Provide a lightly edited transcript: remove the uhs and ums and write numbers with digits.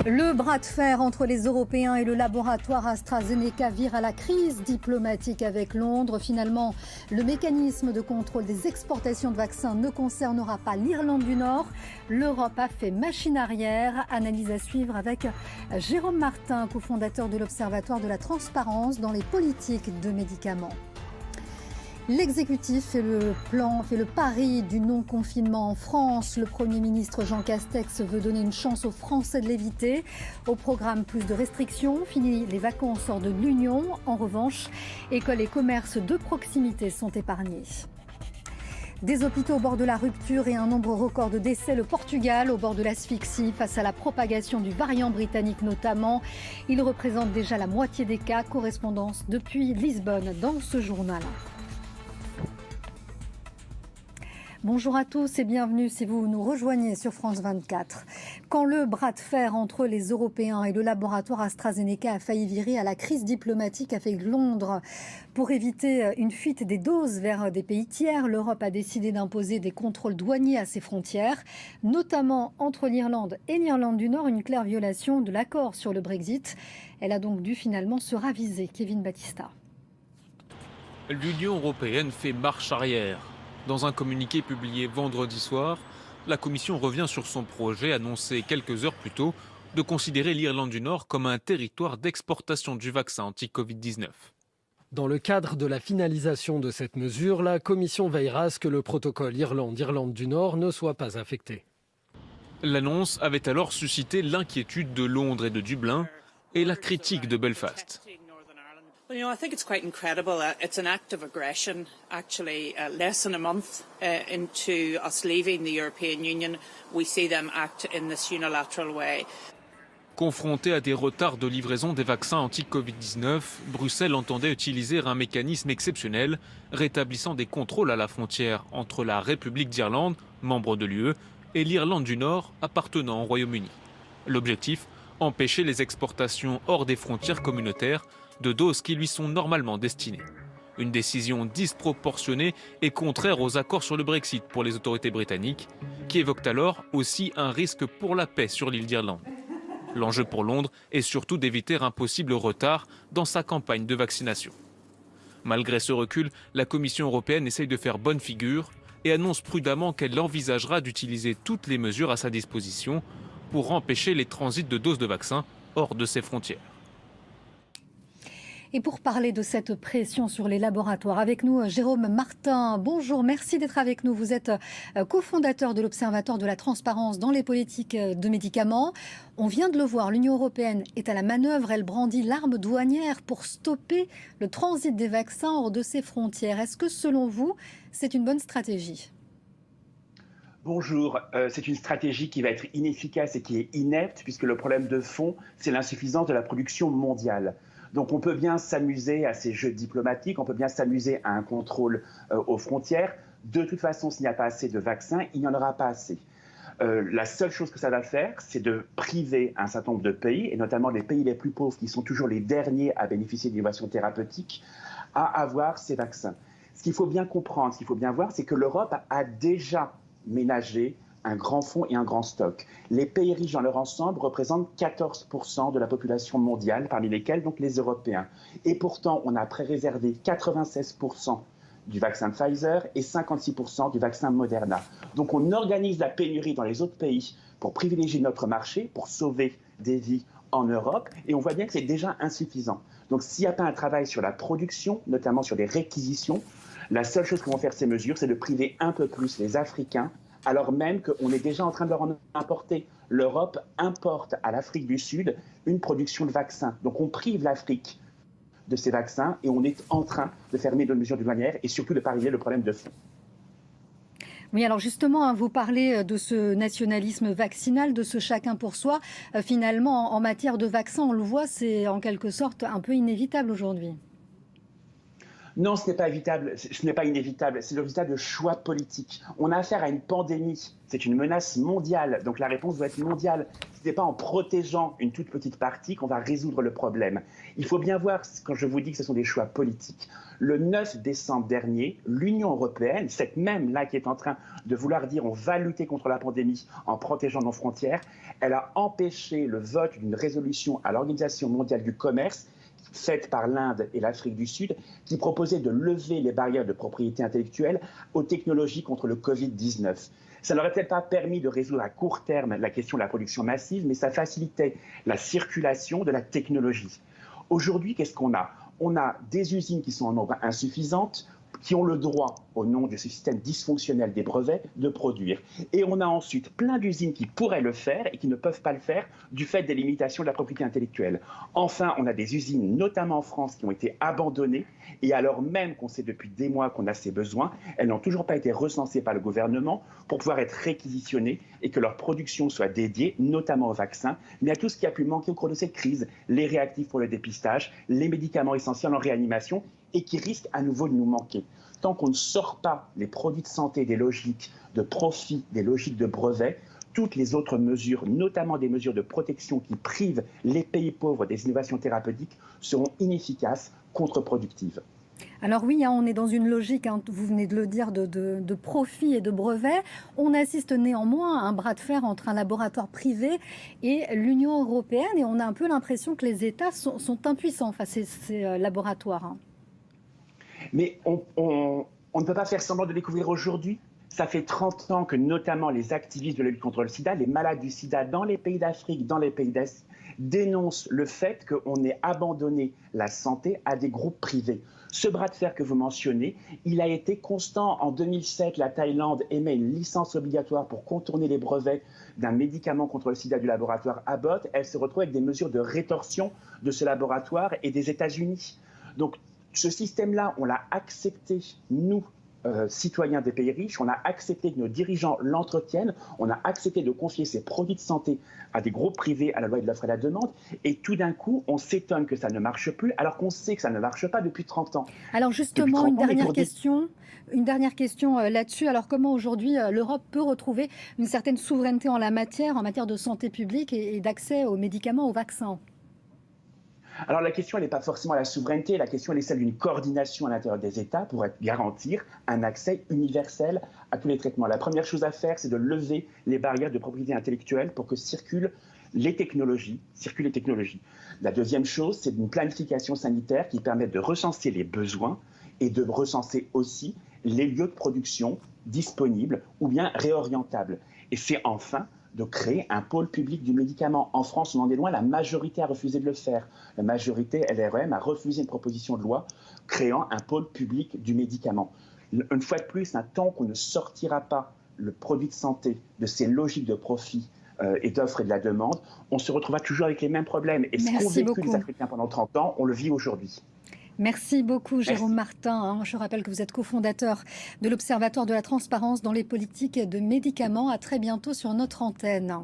Le bras de fer entre les Européens et le laboratoire AstraZeneca vire à la crise diplomatique avec Londres. Finalement, le mécanisme de contrôle des exportations de vaccins ne concernera pas l'Irlande du Nord. L'Europe a fait machine arrière. Analyse à suivre avec Jérôme Martin, cofondateur de l'Observatoire de la transparence dans les politiques de médicaments. L'exécutif fait le pari du non-confinement en France. Le Premier ministre Jean Castex veut donner une chance aux Français de l'éviter. Au programme, plus de restrictions, fini les vacances hors de l'Union. En revanche, écoles et commerces de proximité sont épargnés. Des hôpitaux au bord de la rupture et un nombre record de décès. Le Portugal au bord de l'asphyxie face à la propagation du variant britannique notamment. Il représente déjà la moitié des cas. Correspondance depuis Lisbonne dans ce journal. Bonjour à tous et bienvenue si vous nous rejoignez sur France 24. Quand le bras de fer entre les Européens et le laboratoire AstraZeneca a failli virer à la crise diplomatique avec Londres, pour éviter une fuite des doses vers des pays tiers, l'Europe a décidé d'imposer des contrôles douaniers à ses frontières, notamment entre l'Irlande et l'Irlande du Nord, une claire violation de l'accord sur le Brexit. Elle a donc dû finalement se raviser. Kevin Battista. L'Union européenne fait marche arrière. Dans un communiqué publié vendredi soir, la Commission revient sur son projet annoncé quelques heures plus tôt de considérer l'Irlande du Nord comme un territoire d'exportation du vaccin anti-Covid-19. Dans le cadre de la finalisation de cette mesure, la Commission veillera à ce que le protocole Irlande du Nord ne soit pas affecté. L'annonce avait alors suscité l'inquiétude de Londres et de Dublin et la critique de Belfast. Well, I think it's quite incredible. It's an act of aggression, actually. Less than a month into us leaving the European Union, we see them act in this unilateral way. Confronté à des retards de livraison des vaccins anti-Covid-19, Bruxelles entendait utiliser un mécanisme exceptionnel, rétablissant des contrôles à la frontière entre la République d'Irlande, membre de l'UE, et l'Irlande du Nord, appartenant au Royaume-Uni. L'objectif, empêcher les exportations hors des frontières communautaires de doses qui lui sont normalement destinées. Une décision disproportionnée et contraire aux accords sur le Brexit pour les autorités britanniques, qui évoquent alors aussi un risque pour la paix sur l'île d'Irlande. L'enjeu pour Londres est surtout d'éviter un possible retard dans sa campagne de vaccination. Malgré ce recul, la Commission européenne essaye de faire bonne figure et annonce prudemment qu'elle envisagera d'utiliser toutes les mesures à sa disposition pour empêcher les transits de doses de vaccins hors de ses frontières. Et pour parler de cette pression sur les laboratoires, avec nous Jérôme Martin. Bonjour, merci d'être avec nous. Vous êtes cofondateur de l'Observatoire de la transparence dans les politiques de médicaments. On vient de le voir, l'Union européenne est à la manœuvre. Elle brandit l'arme douanière pour stopper le transit des vaccins hors de ses frontières. Est-ce que selon vous, c'est une bonne stratégie ? Bonjour, c'est une stratégie qui va être inefficace et qui est inepte puisque le problème de fond, c'est l'insuffisance de la production mondiale. Donc on peut bien s'amuser à ces jeux diplomatiques, on peut bien s'amuser à un contrôle aux frontières. De toute façon, s'il n'y a pas assez de vaccins, il n'y en aura pas assez. La seule chose que ça va faire, c'est de priver un certain nombre de pays, et notamment les pays les plus pauvres, qui sont toujours les derniers à bénéficier d'innovations thérapeutiques, à avoir ces vaccins. Ce qu'il faut bien comprendre, ce qu'il faut bien voir, c'est que l'Europe a déjà ménagé un grand fonds et un grand stock. Les pays riches dans leur ensemble représentent 14% de la population mondiale, parmi lesquels donc les Européens. Et pourtant, on a pré-réservé 96% du vaccin Pfizer et 56% du vaccin Moderna. Donc on organise la pénurie dans les autres pays pour privilégier notre marché, pour sauver des vies en Europe, et on voit bien que c'est déjà insuffisant. Donc s'il n'y a pas un travail sur la production, notamment sur les réquisitions, la seule chose que vont faire ces mesures, c'est de priver un peu plus les Africains, alors même qu'on est déjà en train de leur en importer. L'Europe importe à l'Afrique du Sud une production de vaccins. Donc on prive l'Afrique de ces vaccins et on est en train de fermer de mesures douanières et surtout de pas régler le problème de fond. Oui, alors justement, vous parlez de ce nationalisme vaccinal, de ce chacun pour soi. Finalement, en matière de vaccins, on le voit, c'est en quelque sorte un peu inévitable aujourd'hui. Non, ce n'est pas évitable, ce n'est pas inévitable, c'est le résultat de choix politiques. On a affaire à une pandémie, c'est une menace mondiale, donc la réponse doit être mondiale. ce n'est pas en protégeant une toute petite partie qu'on va résoudre le problème. Il faut bien voir, quand je vous dis que ce sont des choix politiques, le 9 décembre dernier, l'Union européenne, cette même-là qui est en train de vouloir dire on va lutter contre la pandémie en protégeant nos frontières, elle a empêché le vote d'une résolution à l'Organisation mondiale du commerce faite par l'Inde et l'Afrique du Sud, qui proposait de lever les barrières de propriété intellectuelle aux technologies contre le Covid-19. Ça n'aurait peut-être pas permis de résoudre à court terme la question de la production massive, mais ça facilitait la circulation de la technologie. Aujourd'hui, qu'est-ce qu'on a ? On a des usines qui sont en nombre insuffisantes, qui ont le droit, au nom de ce système dysfonctionnel des brevets, de produire. Et on a ensuite plein d'usines qui pourraient le faire et qui ne peuvent pas le faire du fait des limitations de la propriété intellectuelle. Enfin, on a des usines, notamment en France, qui ont été abandonnées, et alors même qu'on sait depuis des mois qu'on a ces besoins, elles n'ont toujours pas été recensées par le gouvernement pour pouvoir être réquisitionnées et que leur production soit dédiée, notamment aux vaccins, mais à tout ce qui a pu manquer au cours de cette crise, les réactifs pour le dépistage, les médicaments essentiels en réanimation, et qui risquent à nouveau de nous manquer. Tant qu'on ne sort pas les produits de santé des logiques de profit, des logiques de brevets, toutes les autres mesures, notamment des mesures de protection qui privent les pays pauvres des innovations thérapeutiques, seront inefficaces, contre-productives. Alors oui, on est dans une logique, vous venez de le dire, de profit et de brevets. On assiste néanmoins à un bras de fer entre un laboratoire privé et l'Union européenne, et on a un peu l'impression que les États sont impuissants face à ces laboratoires. Mais on ne peut pas faire semblant de découvrir aujourd'hui. Ça fait 30 ans que notamment les activistes de la lutte contre le sida, les malades du sida dans les pays d'Afrique, dans les pays d'Asie, dénoncent le fait qu'on ait abandonné la santé à des groupes privés. Ce bras de fer que vous mentionnez, il a été constant. En 2007, la Thaïlande émet une licence obligatoire pour contourner les brevets d'un médicament contre le sida du laboratoire Abbott. Elle se retrouve avec des mesures de rétorsion de ce laboratoire et des États-Unis. Donc, ce système-là, on l'a accepté, nous, citoyens des pays riches, on a accepté que nos dirigeants l'entretiennent, on a accepté de confier ces produits de santé à des groupes privés à la loi de l'offre et de la demande, et tout d'un coup, on s'étonne que ça ne marche plus, alors qu'on sait que ça ne marche pas depuis 30 ans. Alors justement, une dernière question là-dessus. Alors comment aujourd'hui l'Europe peut retrouver une certaine souveraineté en matière de santé publique et d'accès aux médicaments, aux vaccins ? Alors la question, elle n'est pas forcément la souveraineté, la question, elle est celle d'une coordination à l'intérieur des États pour garantir un accès universel à tous les traitements. La première chose à faire, c'est de lever les barrières de propriété intellectuelle pour que circulent les technologies. La deuxième chose, c'est une planification sanitaire qui permette de recenser les besoins et de recenser aussi les lieux de production disponibles ou bien réorientables. Et c'est enfin de créer un pôle public du médicament. En France, on en est loin, la majorité a refusé de le faire. La majorité LREM a refusé une proposition de loi créant un pôle public du médicament. Une fois de plus, tant qu'on ne sortira pas le produit de santé de ces logiques de profit et d'offre et de la demande, on se retrouvera toujours avec les mêmes problèmes. Et ce qu'ont vécu les Africains pendant 30 ans, on le vit aujourd'hui. Merci beaucoup Jérôme Martin. Je rappelle que vous êtes cofondateur de l'Observatoire de la transparence dans les politiques de médicaments. À très bientôt sur notre antenne.